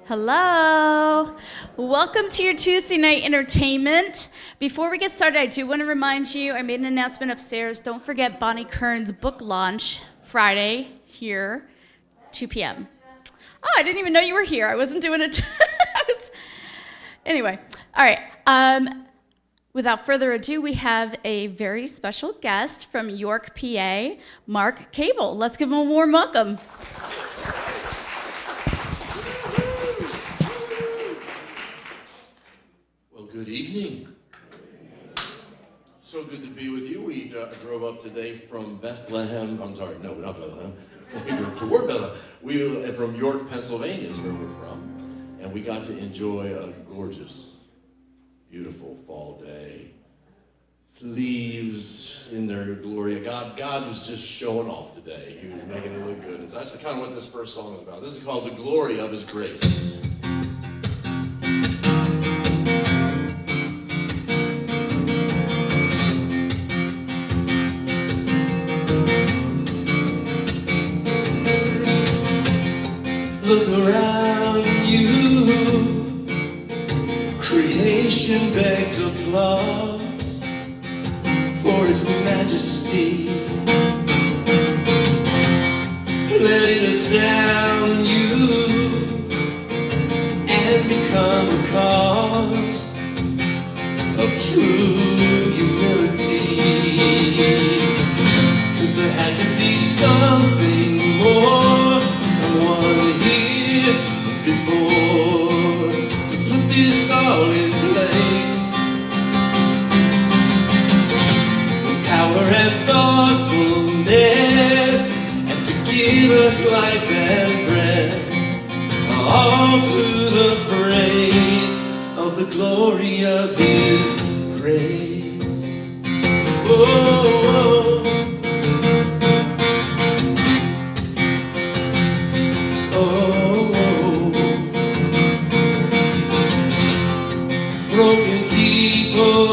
Hello. Welcome to your Tuesday night entertainment. Before we get started, I do want to remind you, I made an announcement upstairs. Don't forget Bonnie Kern's book launch Friday here, 2 p.m. Oh, I didn't even know you were here. I wasn't doing it. Anyway, all right. Without further ado, we have a very special guest from York, PA, Mark Cable. Let's give him a warm welcome. Good evening. So good to be with you. We drove up today from Bethlehem. I'm sorry, no, not Bethlehem. We drove toward Bethlehem. We from York, Pennsylvania is where we're from. And we got to enjoy a gorgeous, beautiful fall day. Leaves in their glory. God was just showing off today. He was making it look good. And so that's kind of what this first song is about. This is called The Glory of His Grace. Look around you, creation begs applause for His majesty. Let it astound you and become a cause of true humility. 'Cause there had to be something more, someone here before to put this all in place. Power and thoughtfulness, and to give us life and breath, all to the praise of the glory of His grace. Oh, broken people,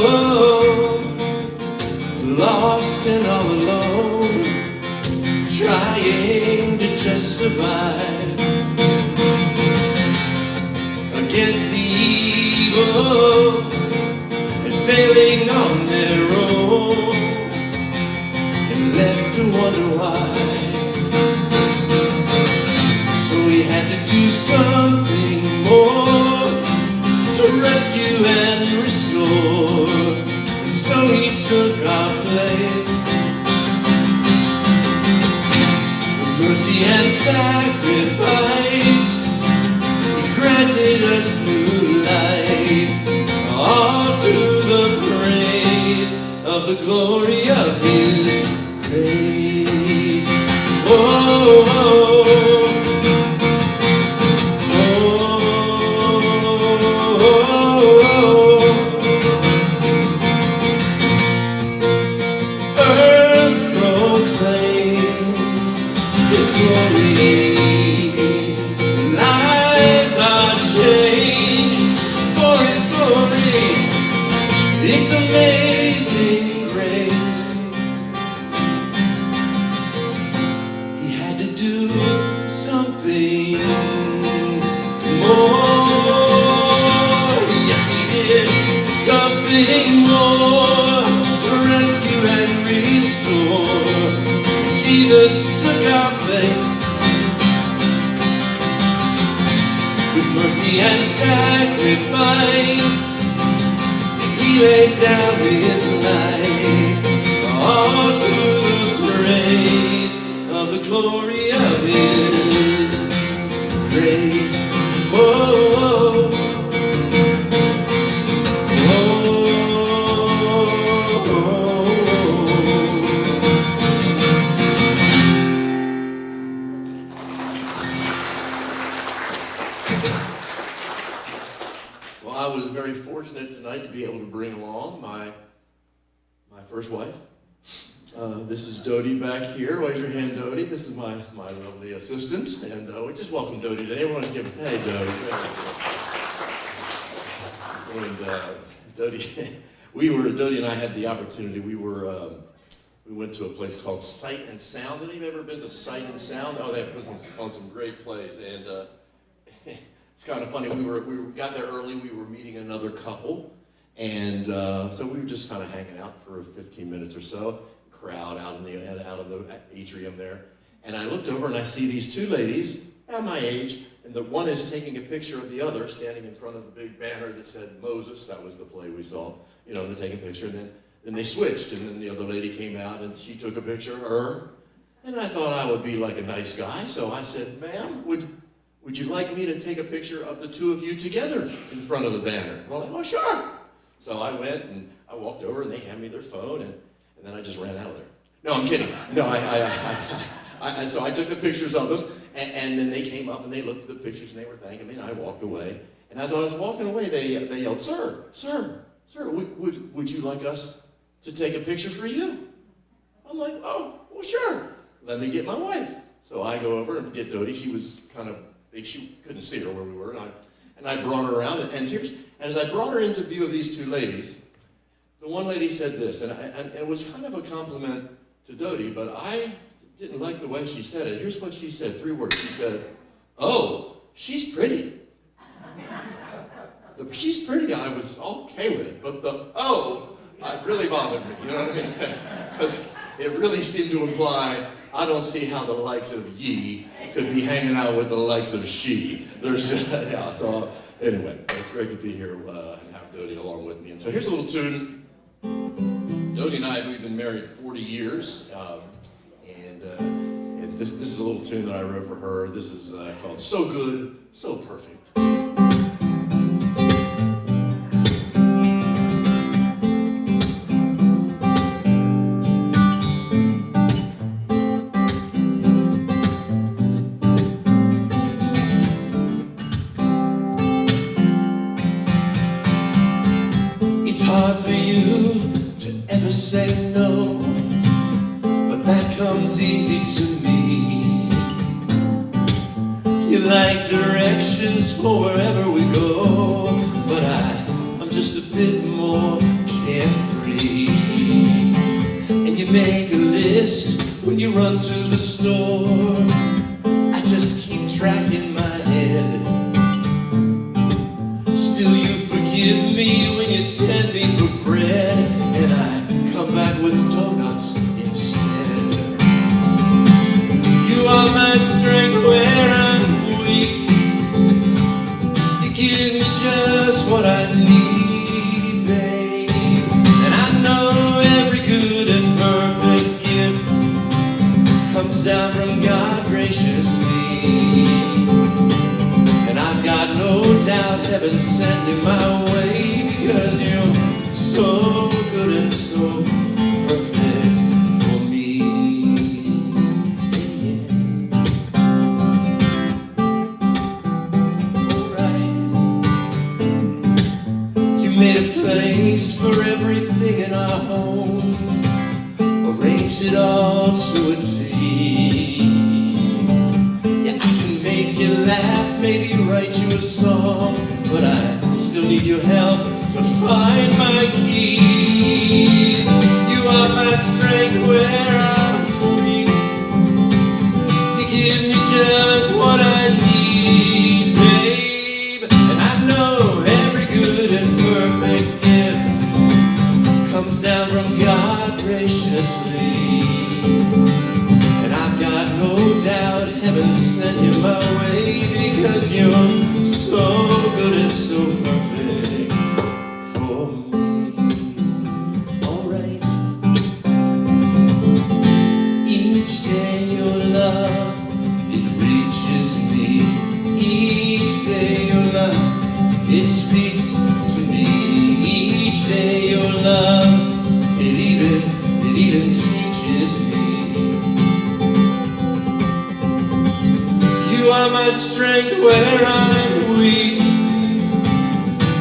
lost and all alone, trying to just survive against the evil and failing on their own, and left to wonder why. So we had to do something more to rescue and restore, and so He took our place. With mercy and sacrifice, He granted us new life, all to the praise of the glory of His grace. Oh, oh. Amazing grace. He had to do something more. Yes, He did something more to rescue and restore. Jesus took our place with mercy and sacrifice. He laid down His life, all to the praise of the glory of His grace. Oh, oh, Well, I was very fortunate tonight to be able to bring along my first wife. This is Dodie back here. Raise your hand, Dodie. This is my lovely assistant. And we just welcome Dodie today. Everyone give us, hey, Dodie. And Dodie and I had the opportunity. We went to a place called Sight and Sound. Have you ever been to Sight and Sound? Oh, they put on some great plays. And it's kind of funny. We got there early. We were meeting another couple, and so we were just kind of hanging out for 15 minutes or so. Crowd out in the atrium there, and I looked over and I see these two ladies at my age, and the one is taking a picture of the other, standing in front of the big banner that said Moses. That was the play we saw. You know, they're taking a picture, and then they switched, and then the other lady came out and she took a picture of her, and I thought I would be like a nice guy, so I said, "Ma'am, would you like me to take a picture of the two of you together in front of the banner?" Well, oh, sure. So I went and I walked over, and they handed me their phone, and then I just ran out of there. No, I'm kidding. No, so I took the pictures of them, and then they came up and they looked at the pictures and they were thanking me, and I walked away. And as I was walking away, they yelled, "Sir, would you like us to take a picture for you?" I'm like, "Oh, well, sure. Let me get my wife." So I go over and get Dodie. She was kind of big. She couldn't see her where we were, and I brought her around. And as I brought her into view of these two ladies, the one lady said this, and it was kind of a compliment to Dodie, but I didn't like the way she said it. Here's what she said, 3 words. She said, "Oh, she's pretty." The "she's pretty" I was okay with, but the "oh" it really bothered me, you know what I mean? Because it really seemed to imply, I don't see how the likes of ye could be hanging out with the likes of she. There's just, yeah, so anyway, it's great to be here and have Dodie along with me. And so here's a little tune. Dodie and I, we've been married 40 years, and this is a little tune that I wrote for her. This is called "So Good, So Perfect." It's hard for you to ever say no, but that comes easy to me. You like directions for wherever we go, but I'm just a bit more carefree. And you make a list when you run to the store. I just keep track in my head. Still you forgive me when you send me for bread, and I come back with donuts instead. You are my strength where I'm weak. You give me just what I need, babe. And I know every good and perfect gift comes down from God graciously. And I've got no doubt heaven sent you my way, because you're so good and so perfect for me. Yeah. Alright. You made a place for everything in our home, arranged it all to a T. Yeah, I can make you laugh, maybe write you a song, but I still need your help to find my keys. You are my strength where I'm weak. You give me just what I need, babe. And I know every good and perfect gift comes down from God graciously. And I've got no doubt heaven sent you my way, because you're so good and so perfect for me. Alright. Each day your love, it reaches me. Each day your love, it speaks to me. Each day your love, it even teaches me. You are my strength where I'm weak.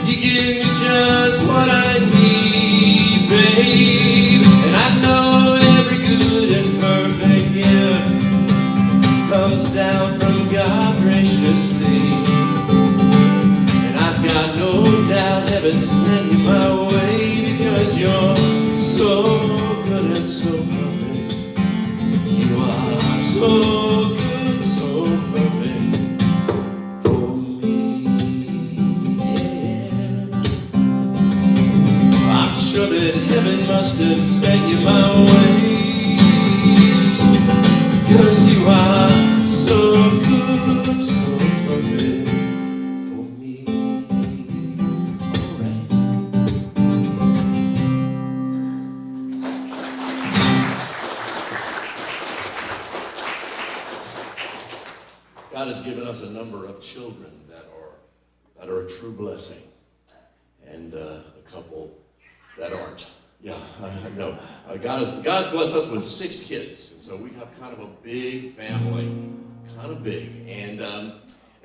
You give me just what I need, babe. And I know every good and perfect gift comes down from God graciously. And I've got no doubt heaven sent you my way, because you're so good and so perfect. You are so good, so perfect for me. God has given us a number of children that are a true blessing, and a couple that aren't. Yeah, I know. God blessed us with 6 kids, and so we have kind of a big family, kind of big. And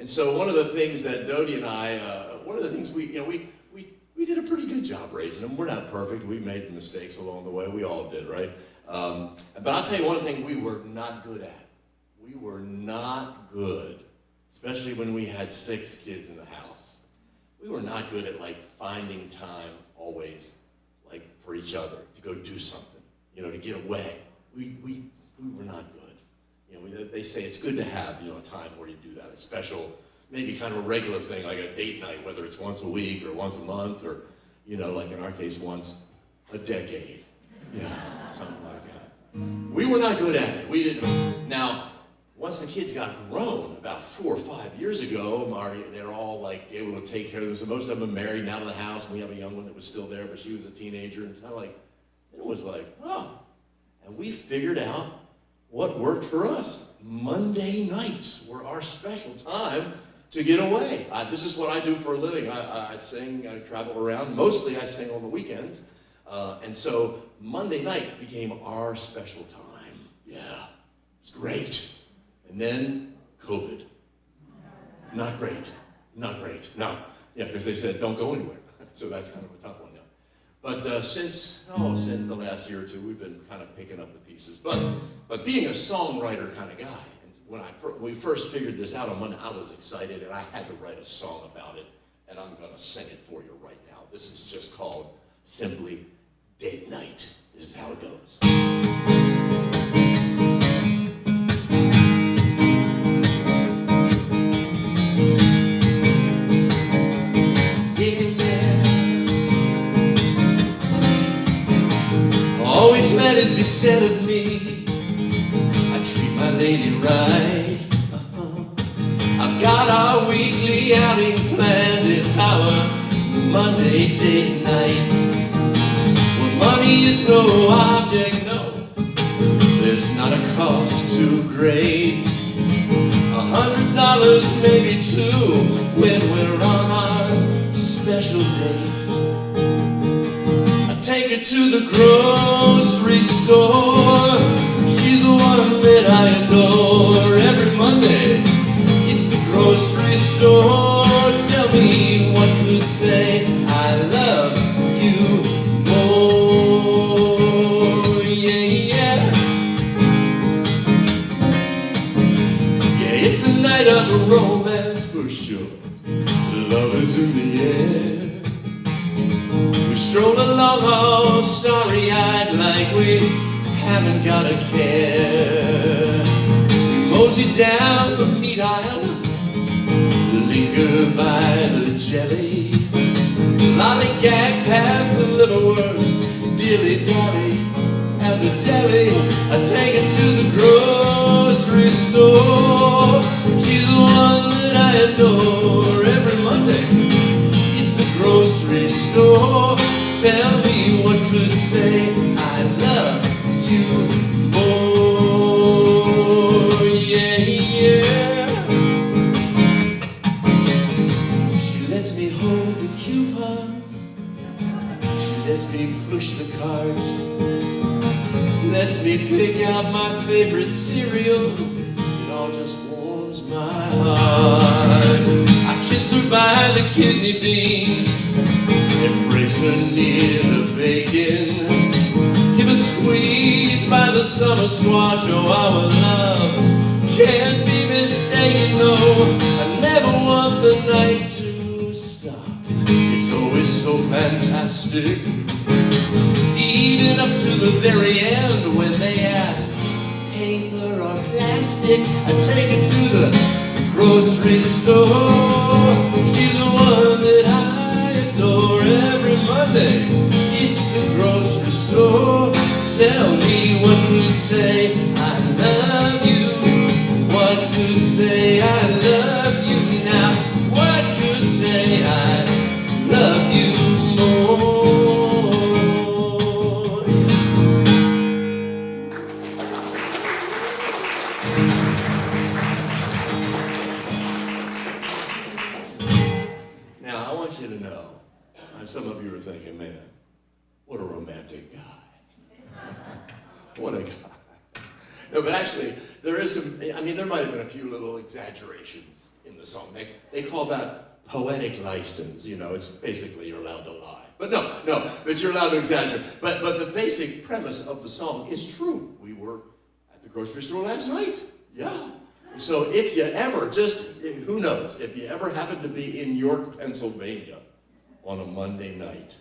so one of the things that Dodie and I, one of the things we did a pretty good job raising them. We're not perfect. We made mistakes along the way. We all did, right? But I'll tell you one thing we were not good at. We were not good, especially when we had 6 kids in the house. We were not good at like finding time always, like for each other to go do something, to get away. We were not good. They say it's good to have, a time where you do that, a special, maybe kind of a regular thing, like a date night, whether it's once a week or once a month or, like in our case, once a decade. Yeah, something like that. We were not good at it. We didn't. Now, once the kids got grown, about 4 or 5 years ago, they're all like able to take care of them. So most of them are married now to the house. And we have a young one that was still there, but she was a teenager. And it was like, oh. And we figured out what worked for us. Monday nights were our special time to get away. This is what I do for a living. I sing, I travel around. Mostly I sing on the weekends. And so Monday night became our special time. Yeah, it's great. And then COVID. Not great. Not great. No. Yeah, because they said don't go anywhere. So that's kind of a tough one now. But since the last year or two, we've been kind of picking up the pieces. But being a songwriter kind of guy, and when we first figured this out on Monday, I was excited, and I had to write a song about it, and I'm going to sing it for you right now. This is just called simply Date Night. This is how it goes. Always let it be said of me, I treat my lady right. I've got our weekly outing planned. It's our Monday date night. Well, money is no object, no. There's not a cost too great. $100, maybe $2, when we're on our special date. Take her to the grocery store. She's the one that I adore. Every Monday, it's the grocery store. Tell me what could say I love you more. Yeah, yeah. Yeah, it's the night of romance for sure. Love is in the air. We stroll along all starry-eyed like we haven't got a care. We mosey down the meat aisle, linger by the jelly, lollygag past the liverwurst, dilly-dally at the deli. I take her to the grocery store. She's the one that I adore. Every Monday, it's the grocery store. Tell me what could say I love you more. Yeah, yeah. She lets me hold the coupons. She lets me push the carts. Lets me pick out my favorite cereal. It all just warms my heart. I kiss her by the kidney beans, embrace her near the bacon, give a squeeze by the summer squash. Oh, our love can't be mistaken. No, I never want the night to stop. It's always so fantastic, even up to the very end when they ask, paper or plastic. I take her to the grocery store. She's the one that I adore. Every Monday, it's the grocery store. Tell me what could say I love you. What could say I love you now? What could say I love you more? thinking, man, what a romantic guy. What a guy. No, but actually, there is some, I mean, there might have been a few little exaggerations in the song. They call that poetic license, you know, it's basically you're allowed to lie. But no, but you're allowed to exaggerate. But the basic premise of the song is true. We were at the grocery store last night, yeah. So if you ever, who knows, if you ever happen to be in York, Pennsylvania on a Monday night,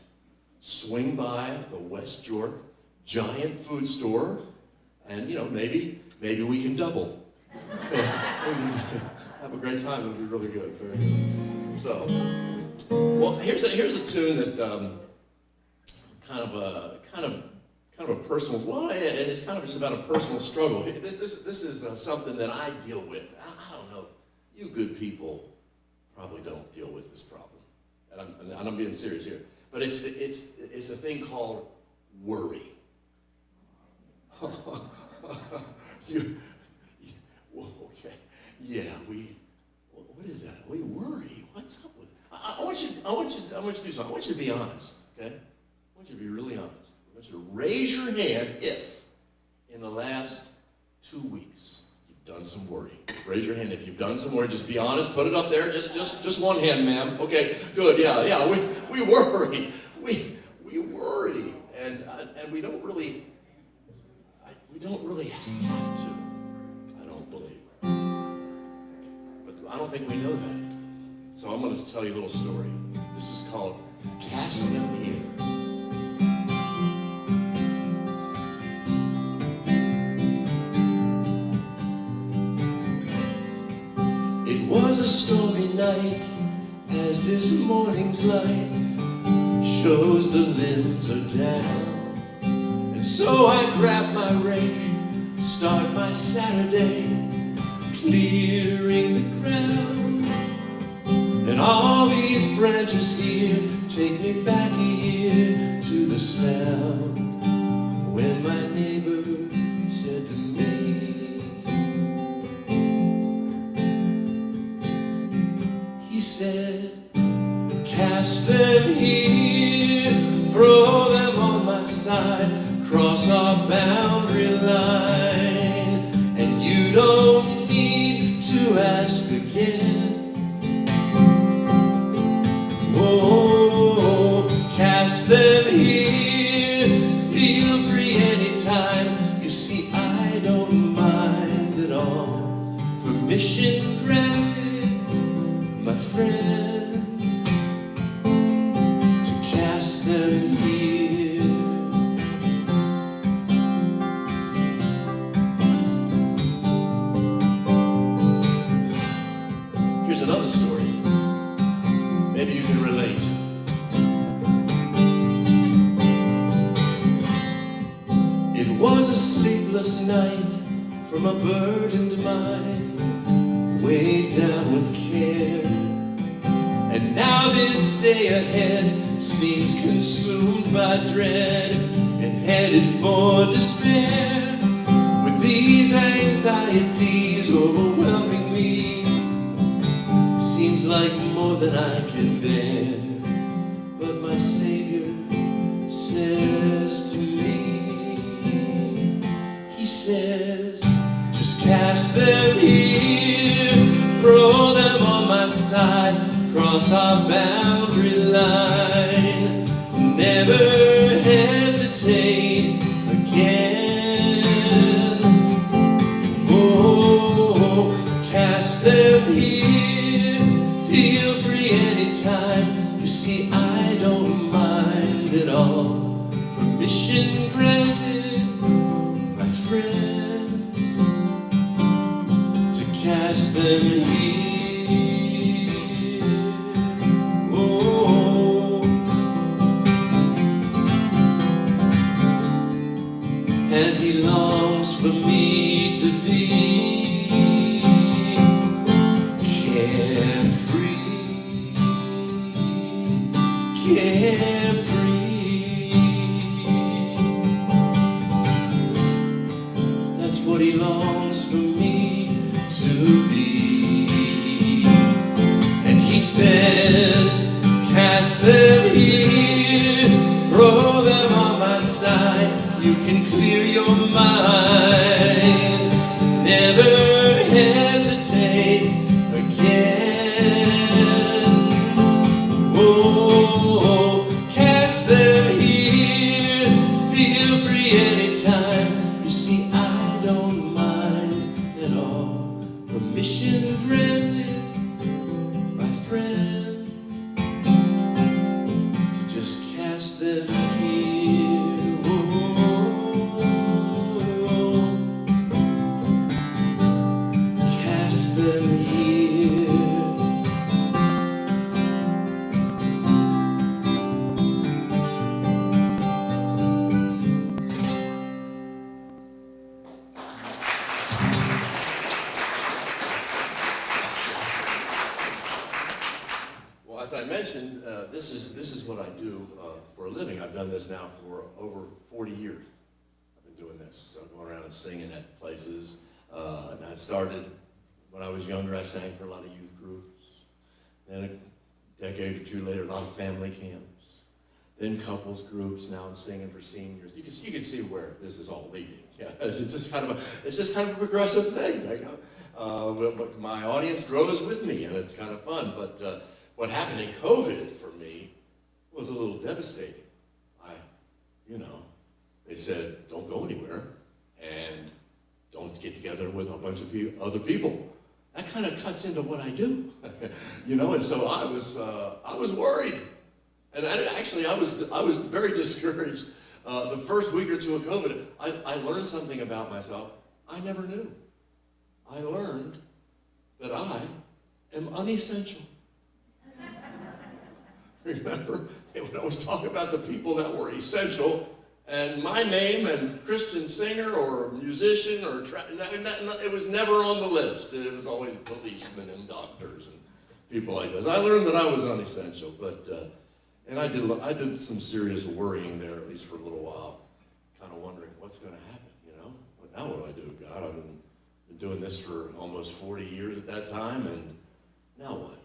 swing by the West York giant food store, and you know, maybe we can double. Have a great time, it'll be really good, very good. So, well, here's a tune that kind of a personal, well, it's kind of just about a personal struggle. This is something that I deal with. I don't know, you good people probably don't deal with this problem. And I'm being serious here. But it's a thing called worry. Okay, yeah, what is that? We worry. What's up with it? I want you to do something. I want you to be honest, okay? I want you to be really honest. I want you to raise your hand if, in the last 2 weeks, you've done some worrying. Raise your hand if you've done some worrying. Just be honest. Put it up there. Just one hand, ma'am. Okay, good. Yeah. We worry. We worry, and we don't really have to. I don't believe. But I don't think we know that. So I'm going to tell you a little story. This is called Cast Them Here. It was a stormy night as this morning's light shows the limbs are down. And so I grab my rake, start my Saturday, clearing the ground. And all these branches here take me back a year to the sound when my neighbor said to me, he said, cast them here, throw them on my side, cross our boundary line, and you don't need to ask again. Oh, cast them here, feel free anytime. You see, I don't mind at all. Permission granted, my friend, to cast them here. Here's another story. Maybe you can relate. It was a sleepless night from a burdened mind, weighed down with care. And now this day ahead seems consumed by dread and headed for despair. With these anxieties overwhelming me, seems like more than I can bear. But my Savior says to me, he says, just cast them here, throw them on my side, cross our boundary line, never hesitate again. Oh, cast them here, feel free anytime. You see, I don't mind at all. Permission granted, my friends, to cast them here. Oh, and he longs for me to be carefree. That's what he longs for me to be. And he says, cast them here, this is what I do for a living. I've done this now for over 40 years. I've been doing this. So I'm going around and singing at places. And I started when I was younger. I sang for a lot of youth groups. Then a decade or two later, a lot of family camps. Then couples groups. Now I'm singing for seniors. You can see where this is all leading. Yeah, it's just kind of a progressive thing. But my audience grows with me, and it's kind of fun. But what happened in COVID for me was a little devastating. They said, don't go anywhere, and don't get together with a bunch of other people. That kind of cuts into what I do, And so I was worried, and I was very discouraged. The first week or two of COVID, I learned something about myself I never knew. I learned that I am unessential. Remember, they would always talk about the people that were essential, and my name and Christian singer or musician or it was never on the list. It was always policemen and doctors and people like this. I learned that I was unessential, but and I did some serious worrying there, at least for a little while, kind of wondering what's going to happen. But now what do I do? God, I've been doing this for almost 40 years at that time, and now what?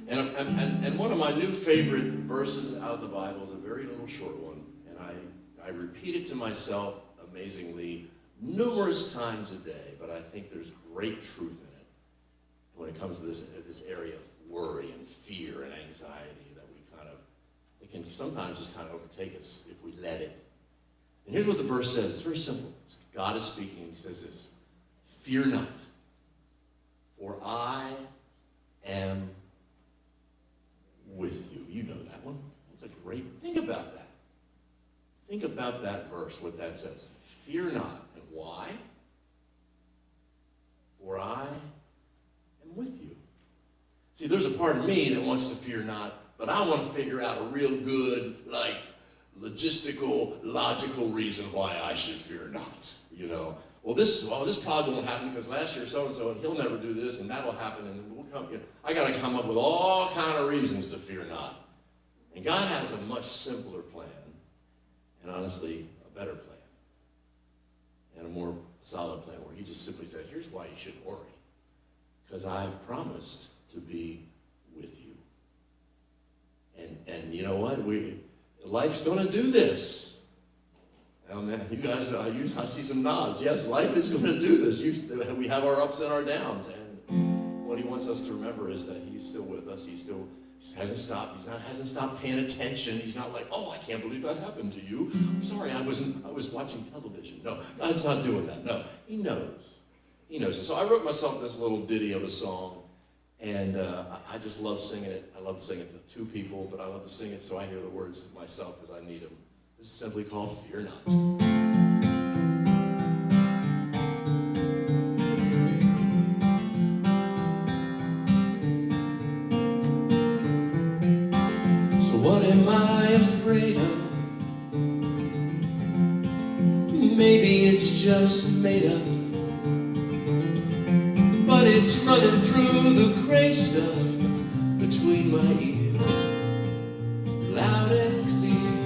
And one of my new favorite verses out of the Bible is a very little short one, and I repeat it to myself amazingly numerous times a day, but I think there's great truth in it when it comes to this area of worry and fear and anxiety that it can sometimes just kind of overtake us if we let it. And here's what the verse says. It's very simple. God is speaking. He says this: fear not, for I am with you. You know that one. That's a great, think about that. Think about that verse, what that says. Fear not. And why? For I am with you. See, there's a part of me that wants to fear not, but I want to figure out a real good, logistical, logical reason why I should fear not. Well, this probably won't happen because last year so-and-so, and he'll never do this, and that'll happen, and we'll come. I got to come up with all kind of reasons to fear not. And God has a much simpler plan, and honestly, a better plan, and a more solid plan where he just simply said, here's why you shouldn't worry. Because I've promised to be with you. And you know what? Life's going to do this. Oh man, you guys, I see some nods. Yes, life is going to do this. We have our ups and our downs, and what he wants us to remember is that he's still with us. He hasn't stopped. Hasn't stopped paying attention. He's not like, oh, I can't believe that happened to you. I'm sorry, I was watching television. No, God's not doing that. No, he knows. He knows. And so I wrote myself this little ditty of a song, and I just love singing it. I love to sing it to two people, but I love to sing it so I hear the words myself because I need them. This is simply called Fear Not. So what am I afraid of? Maybe it's just made up, but it's running through the gray stuff between my ears, loud and clear.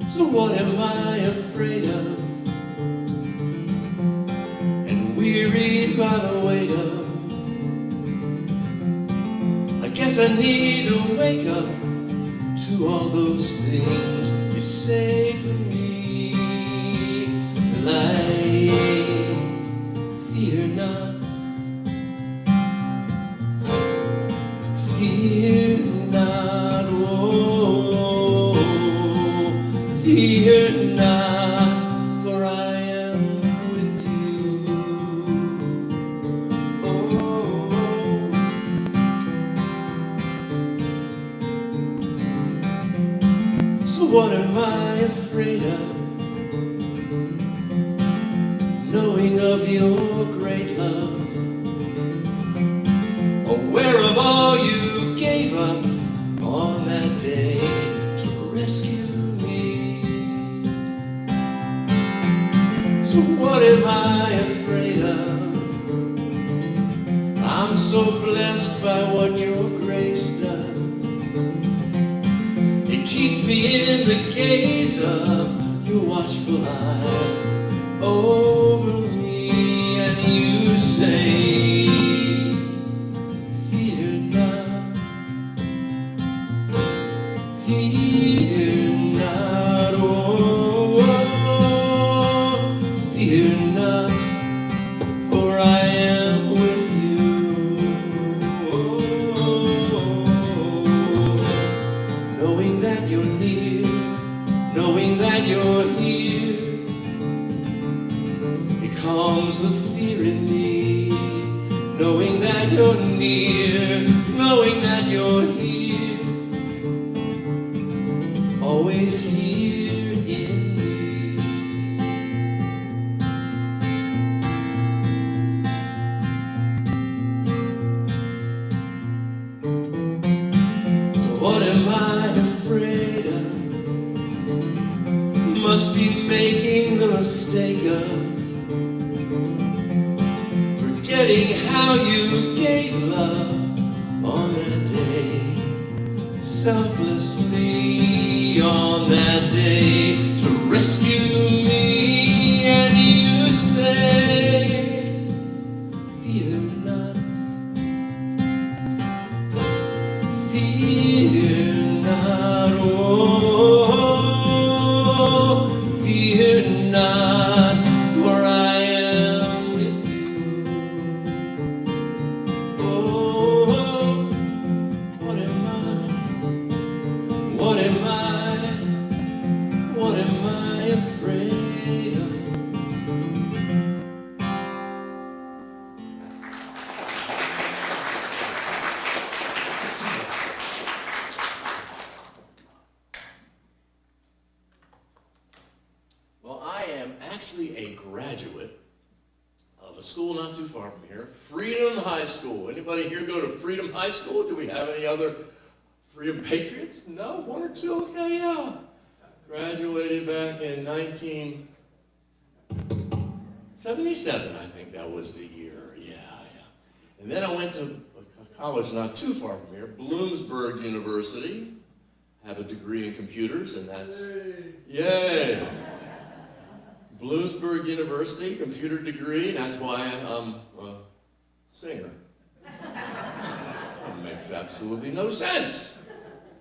So what am I afraid of? And wearied by the weight of, I guess I need to wake up to all those things you say to me, like fear not, fear not, oh, fear not, for I am with you. Oh, so what am I afraid of? Knowing of your great love, aware of all you gave up on that day to rescue me. So what am I afraid of? I'm so blessed by what your grace does. It keeps me in the gaze of your watchful eyes over me, and you say, fear not, fear not, oh, fear not, for I am with you. Knowing that you're near, knowing that you're here, it calms the fear in me. Knowing that you're near, knowing that you're here, always here in me. So what am I afraid of? Must be making the mistake of forgetting how you gave love on that day, selflessly on that day, to rescue me. And you say, fear not, fear not, oh, fear not, for I am with you. Oh, what am I? What am I? What am I afraid of? Well, I am actually a graduate of a school not too far from here, Freedom High School. Anybody here go to Freedom High School? Do we have any other Freedom Patriots? No? One or two? Okay, yeah. Graduated back in 1977, I think that was the year. Yeah. And then I went to a college not too far from here, Bloomsburg University. Have a degree in computers, and that's, yay! Bloomsburg University, computer degree, and that's why I'm a singer. That makes absolutely no sense.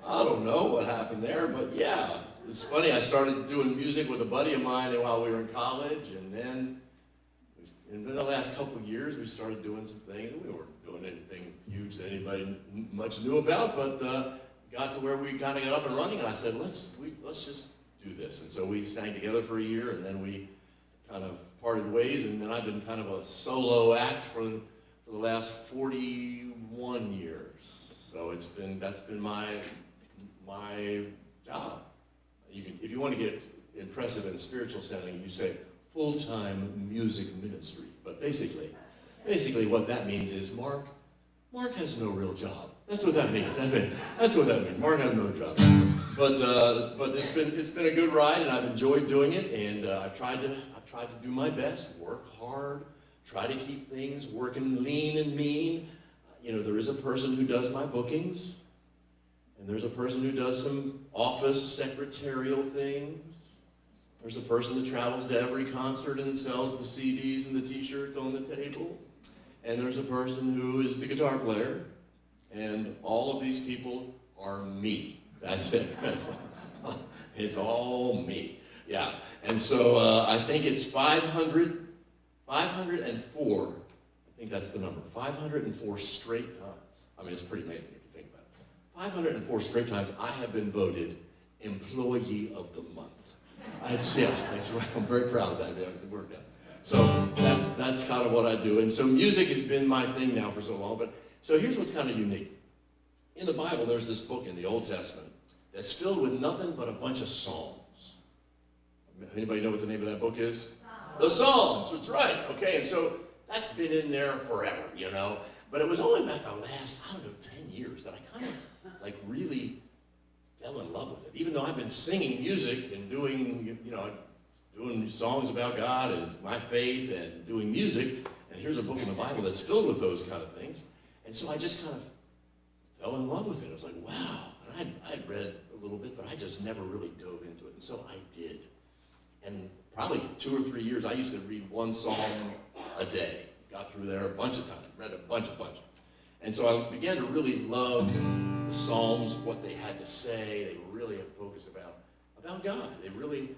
I don't know what happened there, but yeah. It's funny, I started doing music with a buddy of mine while we were in college, and then in the last couple of years we started doing some things. We weren't doing anything huge that anybody much knew about, but got to where we kind of got up and running, and I said, let's just do this. And so we sang together for a year, and then we kind of parted ways, and then I've been kind of a solo act for the last 41 years. So that's been my job. If you want to get impressive and spiritual sounding, you say full-time music ministry. But basically what that means is Mark has no real job. That's what that means. That's what that means. Mark has no job. But it's been a good ride, and I've enjoyed doing it, and I've tried to do my best, work hard, try to keep things working lean and mean. There is a person who does my bookings, and there's a person who does some office secretarial things. There's a person that travels to every concert and sells the CDs and the t-shirts on the table. And there's a person who is the guitar player. And all of these people are me. That's it. It's all me. Yeah. And so I think it's 504. I think that's the number. 504 straight times. I mean, it's pretty amazing if you think about it. 504 straight times I have been voted Employee of the Month. That's right. I'm very proud of that. It worked out. So that's kind of what I do. And so music has been my thing now for so long. But so here's what's kind of unique. In the Bible, there's this book in the Old Testament that's filled with nothing but a bunch of psalms. Anybody know what the name of that book is? The Psalms. That's right. Okay, and so that's been in there forever, But it was only about the last, 10 years that I kind of really fell in love with it. Even though I've been singing music and doing songs about God and my faith and doing music, and here's a book in the Bible that's filled with those kind of things. And so I just kind of fell in love with it. I was like, wow. And I'd read a little bit, but I just never really dove into it. And so I did. And probably 2 or 3 years, I used to read one psalm a day. Got through there a bunch of times, read a bunch. And so I began to really love the Psalms, what they had to say. They really had focus about God. They really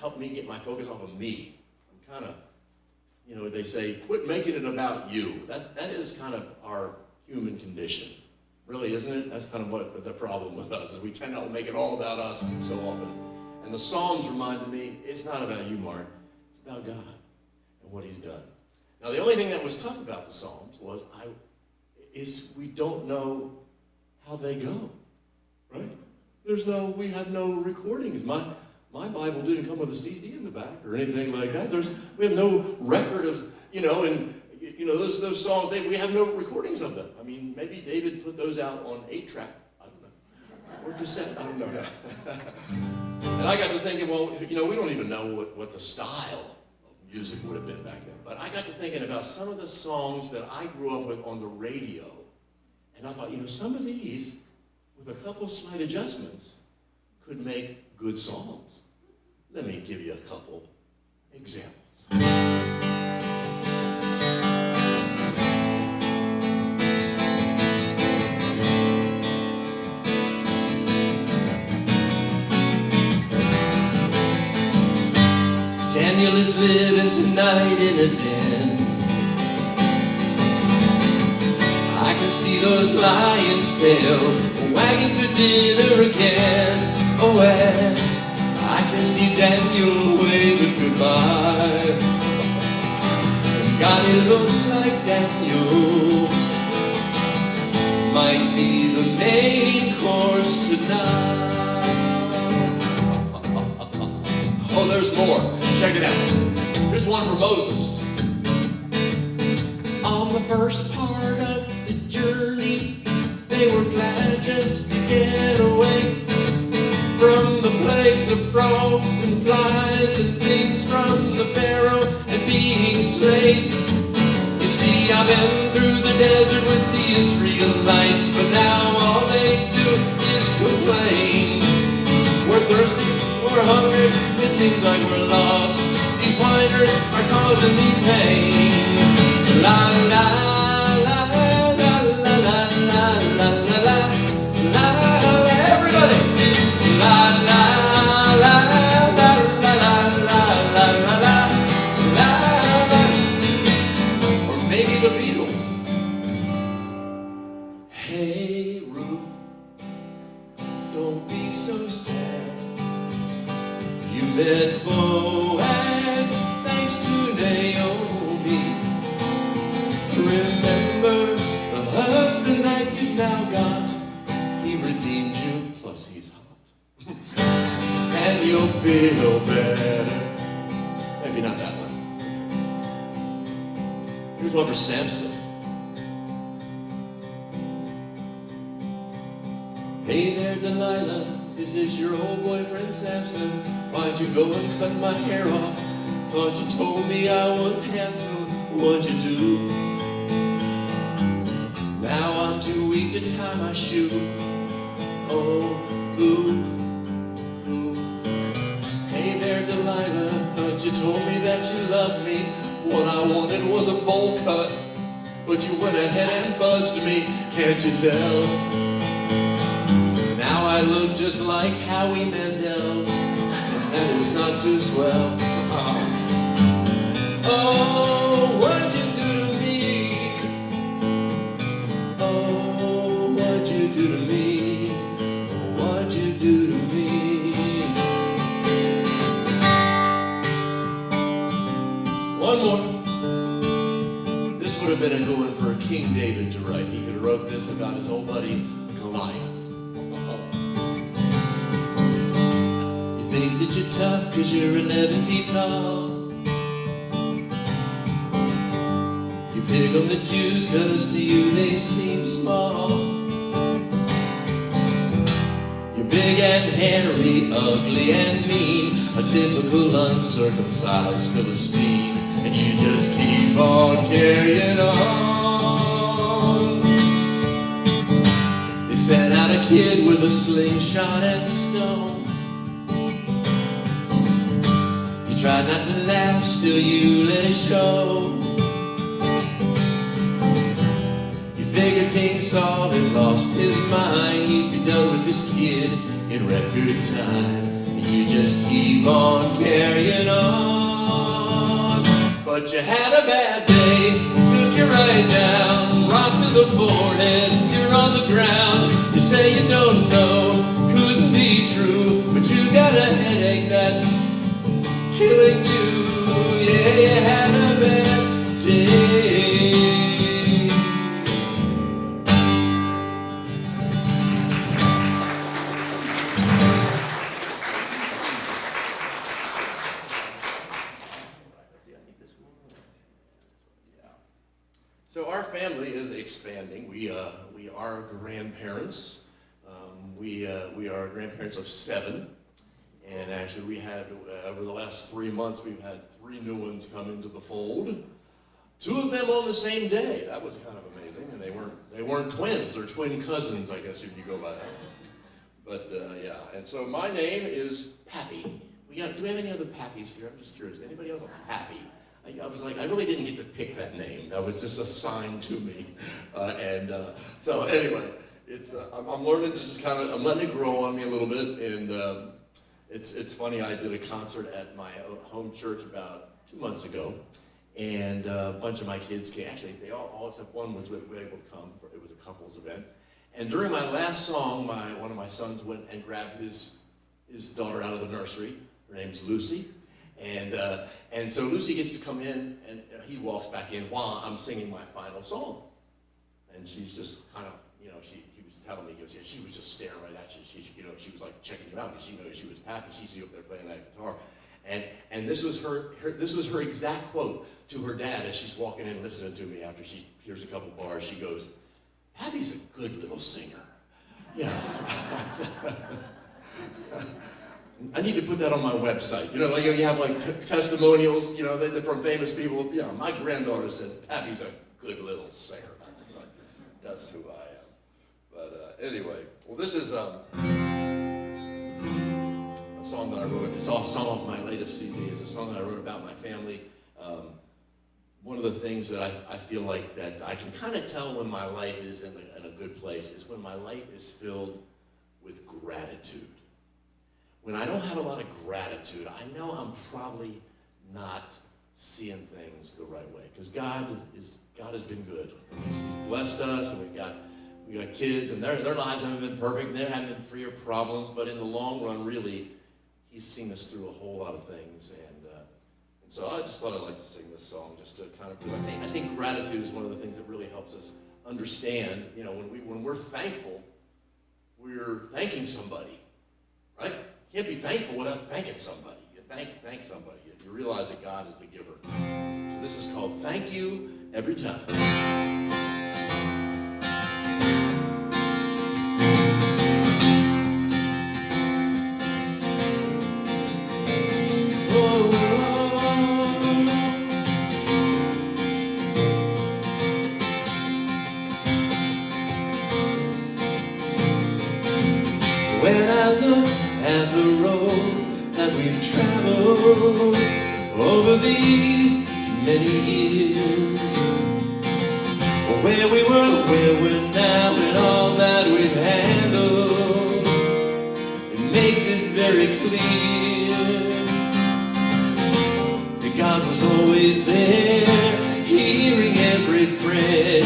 helped me get my focus off of me. I'm kind of, you know, they say, quit making it about you. That is kind of our human condition. Really, isn't it? That's kind of what the problem with us is. We tend to make it all about us so often. And the Psalms reminded me, it's not about you, Mark. It's about God and what he's done. Now, the only thing that was tough about the Psalms is we don't know how they go, right? We have no recordings. My Bible didn't come with a CD in the back or anything like that. We have no record of, those songs, we have no recordings of them. I mean, maybe David put those out on 8-track, I don't know, or cassette, I don't know. And I got to thinking, well, we don't even know what the style of music would have been back then. But I got to thinking about some of the songs that I grew up with on the radio. And I thought, some of these, with a couple slight adjustments, could make good songs. Let me give you a couple examples. 'Daniel is living tonight in a den. I can see those lions' tails wagging for dinner again. Oh, and I can see Daniel waving goodbye. God, it looks like Daniel might be the main course tonight. Oh, there's more. Check it out. Here's one for Moses. On the first part of the journey, they were glad just to get away from the plagues of frogs and flies and things from the Pharaoh and being slaves. You see, I've been through the desert with the Israelites, but now all they do is complain. We're thirsty, we're hungry, it seems like we're lost. These whiners are causing me pain. La la la la la la la la la la la. Everybody. La la la la la la la la la la. Or maybe the Beatles. Hey Ruth, don't be so sad. You met Boaz thanks to Naomi. Remember the husband that you've now got. He redeemed you, plus he's hot. And you'll feel better. Maybe not that one. Here's one for Samson. Hey there, Delilah. This is your old boyfriend Samson. Why'd you go and cut my hair off? Thought you told me I was handsome. What'd you do? Now I'm too weak to tie my shoe. Oh, ooh, ooh. Hey there, Delilah. Thought you told me that you loved me. What I wanted was a bowl cut, but you went ahead and buzzed me. Can't you tell? Now I look just like Howie Mandel, and that is not too swell. Oh, what'd you do to me? Oh, what'd you do to me? What'd you do to me? One more. This would have been a good one for a King David to write. He could have wrote this about his old buddy Goliath. Think that you're tough cause you're 11 feet tall. You pick on the Jews cause to you they seem small. You're big and hairy, ugly and mean, a typical uncircumcised Philistine, and you just keep on carrying on. kid with a slingshot and stones. You tried not to laugh, still you let it show. You figured King Saul had lost his mind, he'd be done with this kid in record time. And you just keep on carrying on. But you had a bad day, took you right down, rock to the forehead, you're on the ground. You say you don't know, couldn't be true, but you got a headache that's killing you. Yeah, you had a bad day. So our family is expanding. We are grandparents. We are grandparents of 7. And actually we had, over the last 3 months, we've had 3 new ones come into the fold. 2 of them on the same day. That was kind of amazing. And they weren't twins, they're twin cousins, I guess, if you go by that. But yeah, and so my name is Pappy. Do we have any other Pappies here? I'm just curious. Anybody else a Pappy? I was like, I really didn't get to pick that name. That was just assigned to me. So anyway, I'm learning to just I'm letting it grow on me a little bit. And it's funny, I did a concert at my home church about 2 months ago. And a bunch of my kids came. Actually, they all except one was able to come. It was a couples event. And during my last song, one of my sons went and grabbed his daughter out of the nursery. Her name's Lucy. And so Lucy gets to come in, and he walks back in while I'm singing my final song. And she's just kind of, he was telling me, he goes, yeah, she was just staring right at you. She was like checking you out because she knew she was Pappy. She's up there playing that guitar. And this was her exact quote to her dad as she's walking in listening to me after she hears a couple bars. She goes, Pappy's a good little singer. Yeah. I need to put that on my website. You have like testimonials, from famous people. Yeah, my granddaughter says Pappy's a good little singer. That's who I am. But anyway, well, this is a song that I wrote. It's a song off my latest CD. It's a song that I wrote about my family. One of the things that I feel like that I can kind of tell when my life is in a good place is when my life is filled with gratitude. When I don't have a lot of gratitude, I know I'm probably not seeing things the right way. Because God has been good. He's blessed us, and we got kids, and their lives haven't been perfect, they haven't been free of problems, but in the long run, really, He's seen us through a whole lot of things. And so I just thought I'd like to sing this song just to kind of, because I think gratitude is one of the things that really helps us understand, when we're thankful, we're thanking somebody, right? You can't be thankful without thanking somebody. You thank somebody. You realize that God is the giver. So this is called Thank You Every Time. When I look at the road that we've traveled over these many years, where we were, where we're now, and all that we've handled, it makes it very clear that God was always there, hearing every prayer,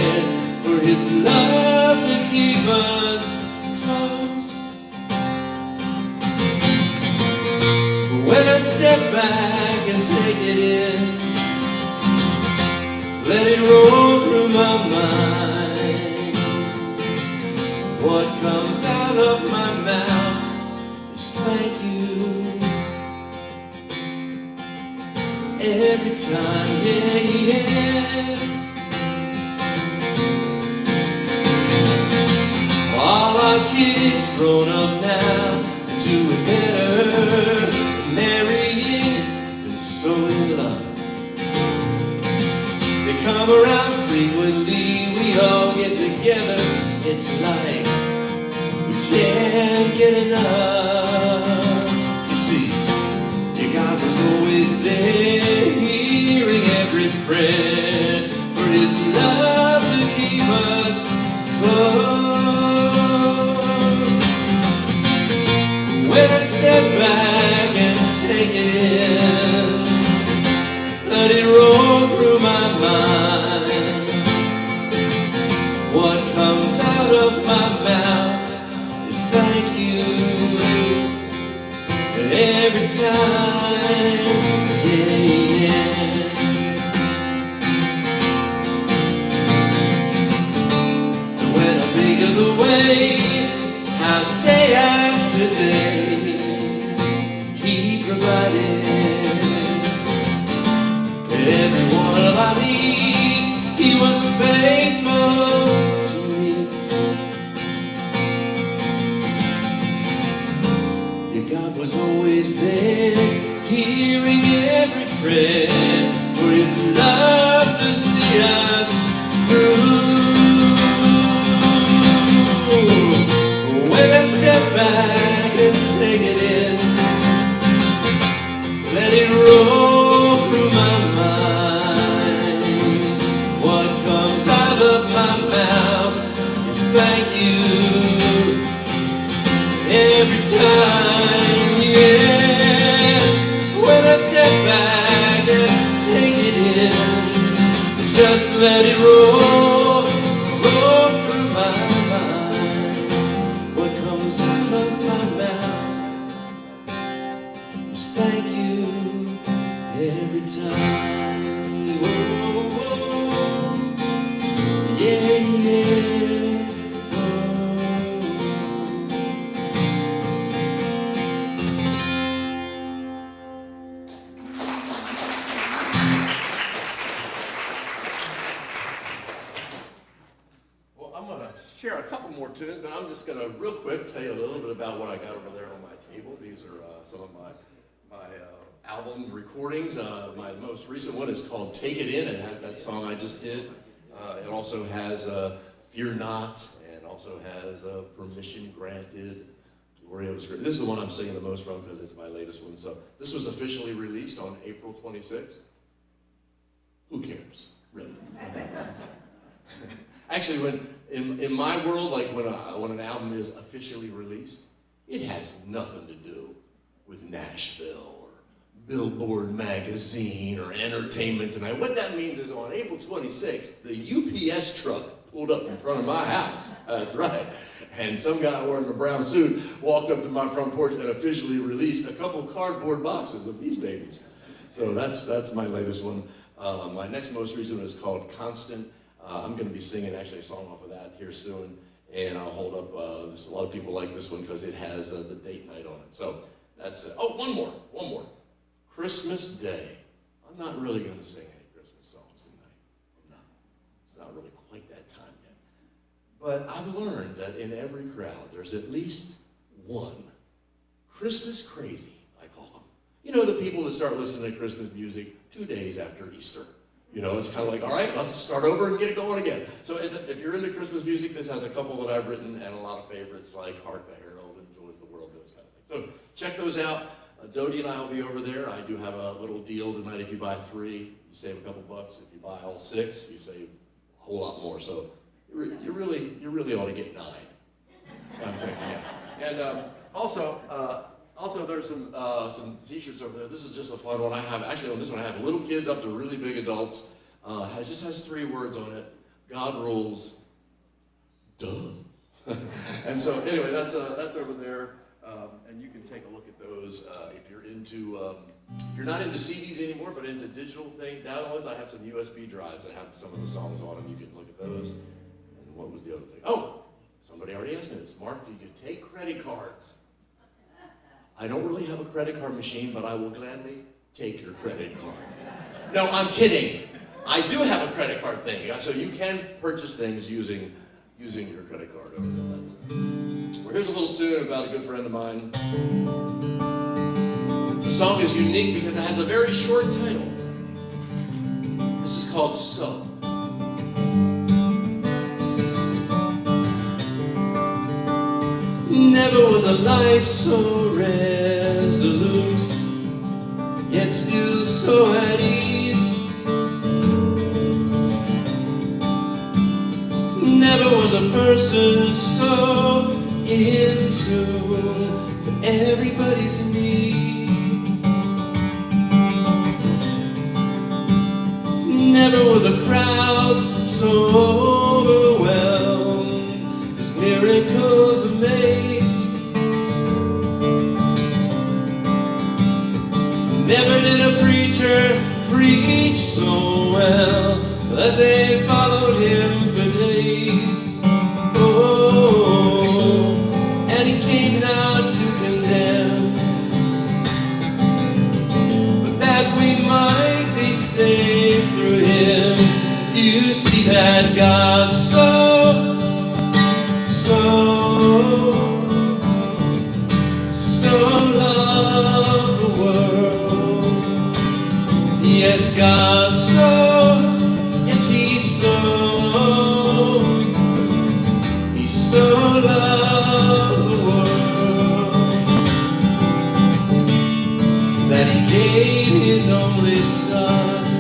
for His love to keep us close. When I step back and take it in, let it roll through my mind, what comes out of my mouth is thank you. Every time, yeah, yeah. All our kids grown up now, doing better, marrying and so in love. They come around frequently, we all get together. It's like we get enough. You see, your God was always there, hearing every prayer, for His love to keep us close. When I step back and take it in, let it roll through my mind. What comes out of my mouth is thank you. Every time, yeah, yeah. And when I think of the way how day after day He provided every one of our needs, He was faithful to meet. Your God was always there, hearing every prayer, for His love to see us through. When I step back and take it in, let it roll through my mind. What comes out of my mouth is thank you. Every time, yeah. When I step back and take it in, just let it roll through my mind. What comes out of my mouth is thank you. Every time, whoa, whoa, yeah, yeah, Well, I'm going to share a couple more tunes, but I'm just going to real quick tell you a little bit about what I got over there on my table. These are some of my album recordings. My most recent one is called Take It In. It has that song I just did. It also has Fear Not, and also has Permission Granted. Gloria was great. This is the one I'm singing the most from because it's my latest one. So this was officially released on April 26th. Who cares, really? Actually, when in my world, like when an album is officially released, it has nothing to do with Nashville or Billboard magazine or Entertainment Tonight. What that means is on April 26th, the UPS truck pulled up in front of my house. That's right. And some guy wearing a brown suit walked up to my front porch and officially released a couple cardboard boxes of these babies. So that's my latest one. My next most recent one is called Constant. I'm going to be singing actually a song off of that here soon, and I'll hold up. A lot of people like this one because it has the date night on it. So that's it. Oh, one more. Christmas Day. I'm not really going to sing any Christmas songs tonight. I'm not. It's not really quite that time yet. But I've learned that in every crowd, there's at least one Christmas crazy, I call them. You know, the people that start listening to Christmas music 2 days after Easter. You know, it's kind of like, all right, let's start over and get it going again. So if you're into Christmas music, this has a couple that I've written and a lot of favorites like Hark the Herald and Joy of the World, those kind of things. So check those out. Dodie and I will be over there. I do have a little deal tonight. If you buy 3, you save a couple bucks. If you buy all 6, you save a whole lot more. So you really ought to get 9. I'm thinking, yeah. And also there's some t-shirts over there. This is just a fun one. I have, actually on this one I have little kids up to really big adults. It just has 3 words on it. God rules. Duh. And so anyway, that's over there. And you can take a look at those if you're into, if you're not into CDs anymore, but into digital downloads. I have some USB drives that have some of the songs on them. You can look at those. And what was the other thing? Oh, somebody already asked me this. Mark, do you take credit cards? I don't really have a credit card machine, but I will gladly take your credit card. No, I'm kidding. I do have a credit card thing. So you can purchase things using your credit card. Well, here's a little tune about a good friend of mine. The song is unique because it has a very short title. This is called So. Never Never was a life so resolute, yet still so at ease. Never was a person so in tune to everybody's needs. Never were the crowds so overwhelmed as miracles amazed. Never did a preacher preach so well that they followed him for days. Oh, and he came not to condemn, but that we might be saved through him. You see that God so loved the world. Yes, God so, yes, he so loved the world that he gave his only Son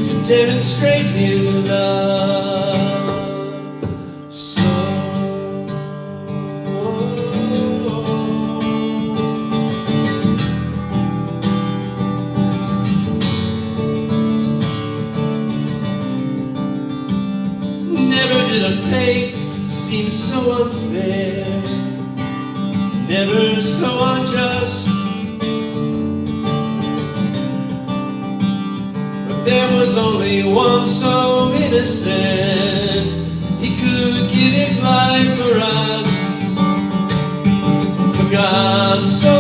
to demonstrate his love. So never did a fate seem so unfair, never so unjust. But there was only one so innocent, he could give his life for us. For God so,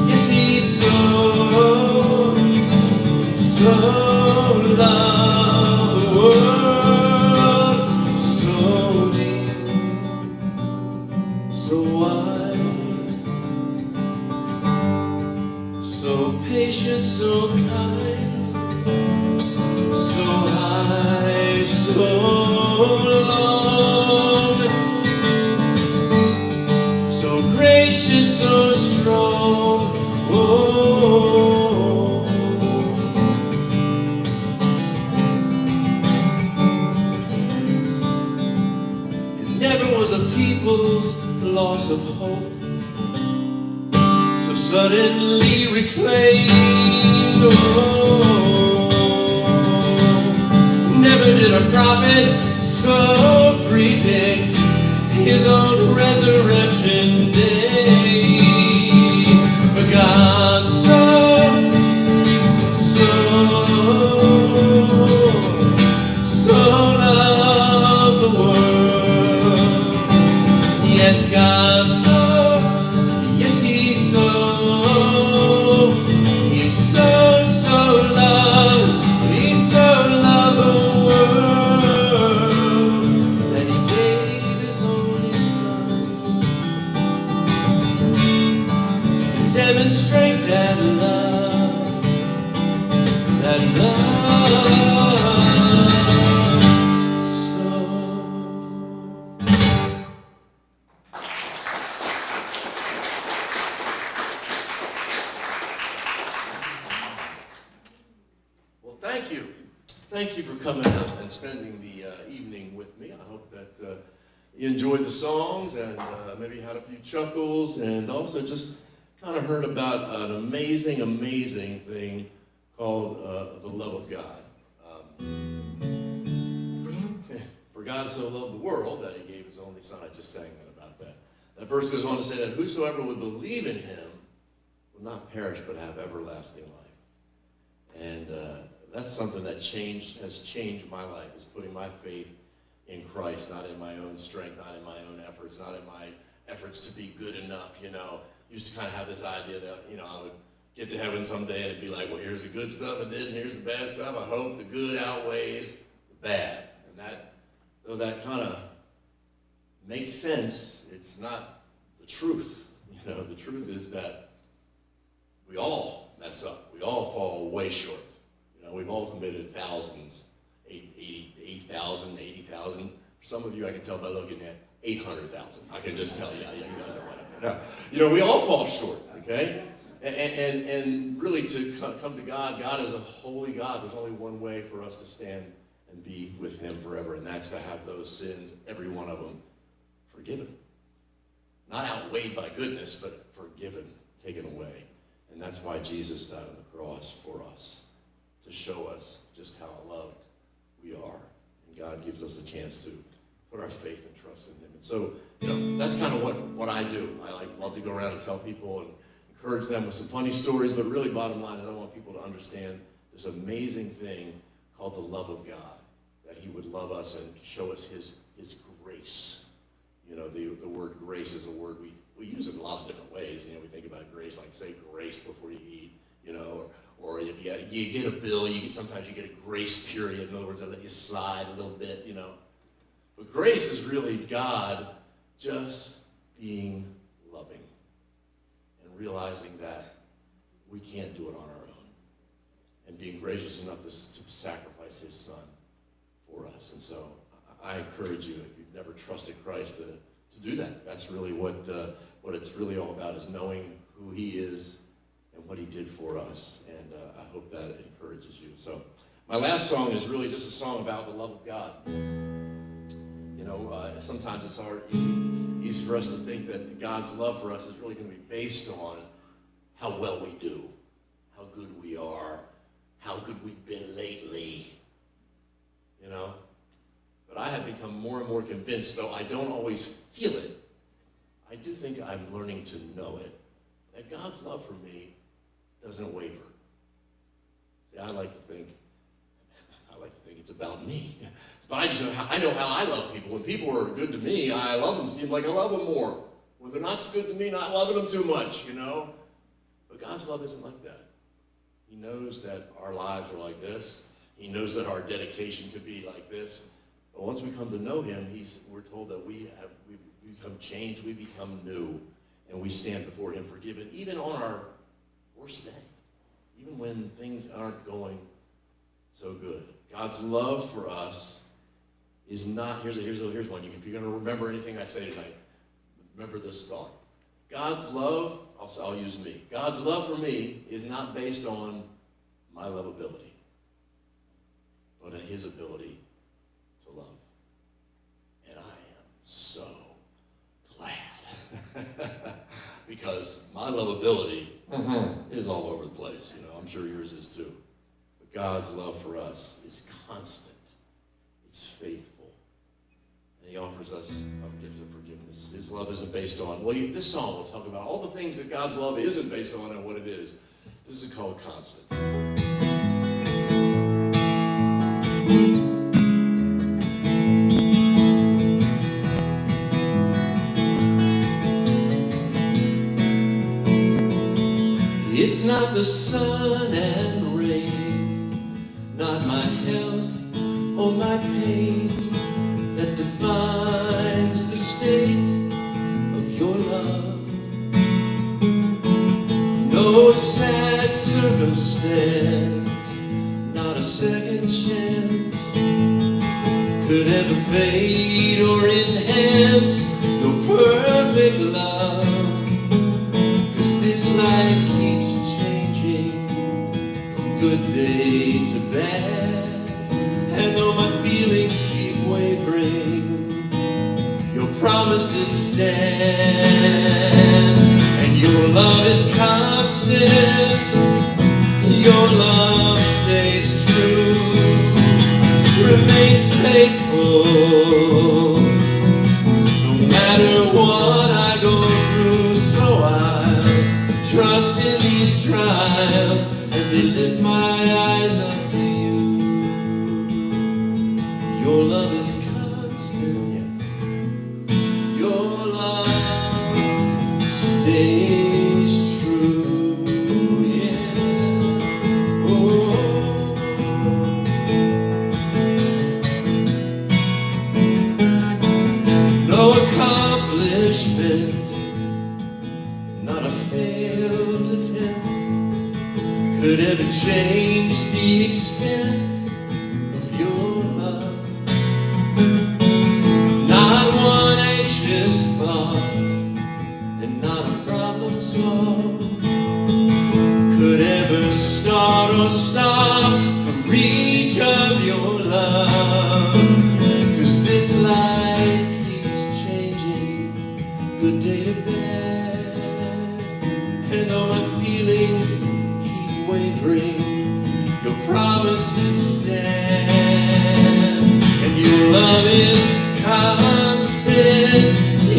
yes, he so loved the world, so deep, so wide, so patient, so kind, so high, so long, so gracious, so strong. Oh, it never was a people's loss of hope so suddenly reclaimed. Oh, never did a prophet so predict his own resurrection day. For God so loved the world. Yes, God so, yes, he so loved, he so loved the world that he gave his only Son to demonstrate that love, that love. Well, thank you. Thank you for coming out and spending the evening with me. I hope that you enjoyed the songs and maybe had a few chuckles and also just kind of heard about an amazing, amazing thing called the love of God. For God so loved the world that he gave his only Son. I just sang that about that. That verse goes on to say that whosoever would believe in him will not perish but have everlasting life. And that's something that has changed my life, is putting my faith in Christ, not in my own strength, not in my own efforts, not in my efforts to be good enough, you know. Used to kind of have this idea that, you know, I would get to heaven someday and it'd be like, well, here's the good stuff I did and here's the bad stuff. I hope the good outweighs the bad. And that, though that kind of makes sense, it's not the truth. You know, the truth is that we all mess up. We all fall way short. You know, we've all committed thousands, 8,000, 80,000. For some of you, I can tell by looking at 800,000. I can just tell you, yeah, you guys are right. No, we all fall short, okay? And really to come to God, God is a holy God. There's only one way for us to stand and be with him forever, and that's to have those sins, every one of them, forgiven. Not outweighed by goodness, but forgiven, taken away. And that's why Jesus died on the cross for us, to show us just how loved we are. And God gives us a chance to put our faith and trust in him. And so, that's kind of what I do. I love to go around and tell people and encourage them with some funny stories, but really bottom line is I want people to understand this amazing thing called the love of God, that he would love us and show us his grace. The word grace is a word we use it in a lot of different ways. We think about grace, like say grace before you eat, or if you get a bill, sometimes you get a grace period. In other words, I let you slide a little bit, But grace is really God just being loving and realizing that we can't do it on our own, and being gracious enough to sacrifice his son for us. And so I encourage you, if you've never trusted Christ, to do that. That's really what it's really all about, is knowing who he is and what he did for us. And I hope that encourages you. So my last song is really just a song about the love of God. Sometimes it's easy for us to think that God's love for us is really going to be based on how well we do, how good we are, how good we've been lately, But I have become more and more convinced, though I don't always feel it, I do think I'm learning to know it, that God's love for me doesn't waver. See, I like to think it's about me. But I know how I love people. When people are good to me, I love them. Seems like I love them more. When they're not so good to me, not loving them too much, But God's love isn't like that. He knows that our lives are like this. He knows that our dedication could be like this. But once we come to know him, we're told that we become changed, we become new, and we stand before him forgiven, even on our worst day, even when things aren't going so good. God's love for us is not, here's one. If you're going to remember anything I say tonight, remember this thought. God's love, I'll use me. God's love for me is not based on my lovability, but on his ability to love. And I am so glad. Because my lovability is all over the place. I'm sure yours is too. But God's love for us is constant. It's faithful. And he offers us a gift of forgiveness. His love isn't based on, this song will talk about all the things that God's love isn't based on and what it is. This is called constant. It's not the sun and rain, not my health or my pain that defines the state of your love. No sad circumstance, not a second chance, could ever fade or enhance your perfect love. 'Cause this life keeps changing from good day to bad, and though my feelings keep wavering, your promises stand, and your love is constant, your love stays true, remains faithful, no matter what I go through. So I trust in these trials as they lift my eyes up to you. Your love is constant, yes. Your love stays true, yeah. Oh. No accomplishment, not a failed attempt, could ever change the extent of your love. Not one song could ever start or stop the reach of your love. 'Cause this life keeps changing, good day to bad, and though my feelings keep wavering, your promises stand, and your love is constant,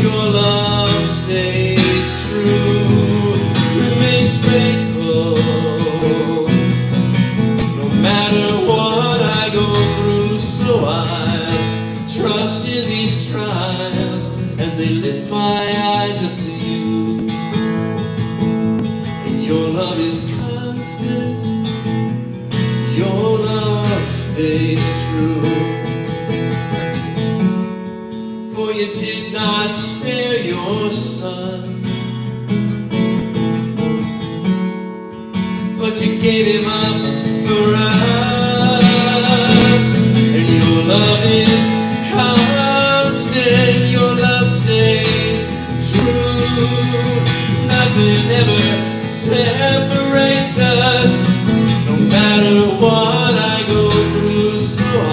your love stays true, remains faithful, no matter what I go through. So I trust in these trials as they lift my eyes up to you, and your love is constant, your love stays true. For you did not spare your son, but you gave him up for us. And your love is constant, your love stays true. Nothing ever separates us, no matter what I go through. So I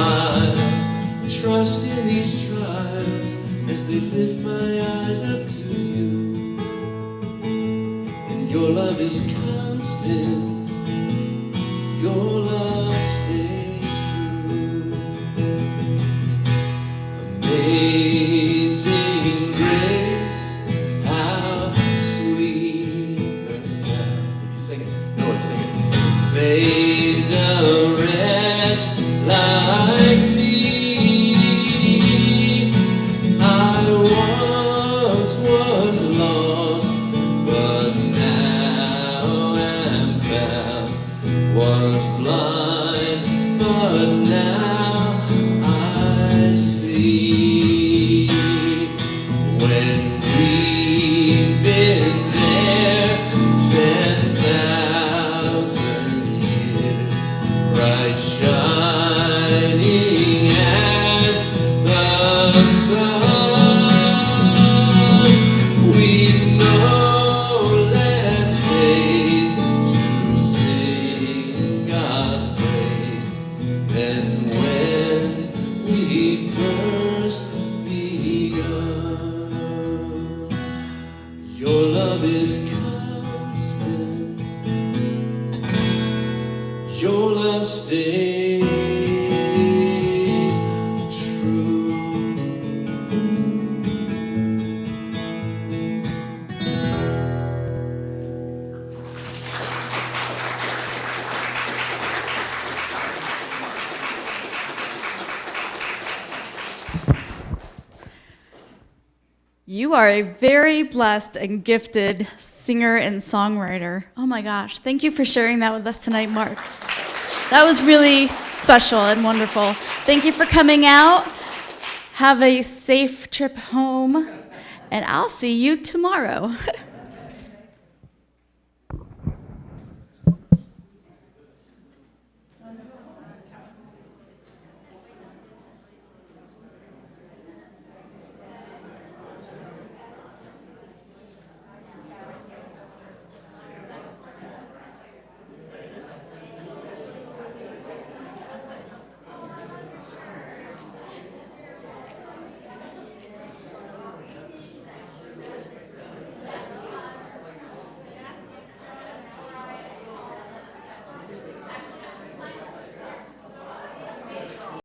trust in these trials as they lift my eyes up to you, and your love is constant, your love stays true. Amazing grace, how sweet the sound. If you sing it, no one sing it. Saved a wretch like me. I once was lost, but now am found. Was blind, but now I see. When we've been there 10,000 years, bright shining as the sun, we've no less days to sing God's praise than when we first begun. Your love is constant, your love stays true. You are a very blessed and gifted singer and songwriter. Oh my gosh. Thank you for sharing that with us tonight, Mark. That was really special and wonderful. Thank you for coming out. Have a safe trip home, and I'll see you tomorrow.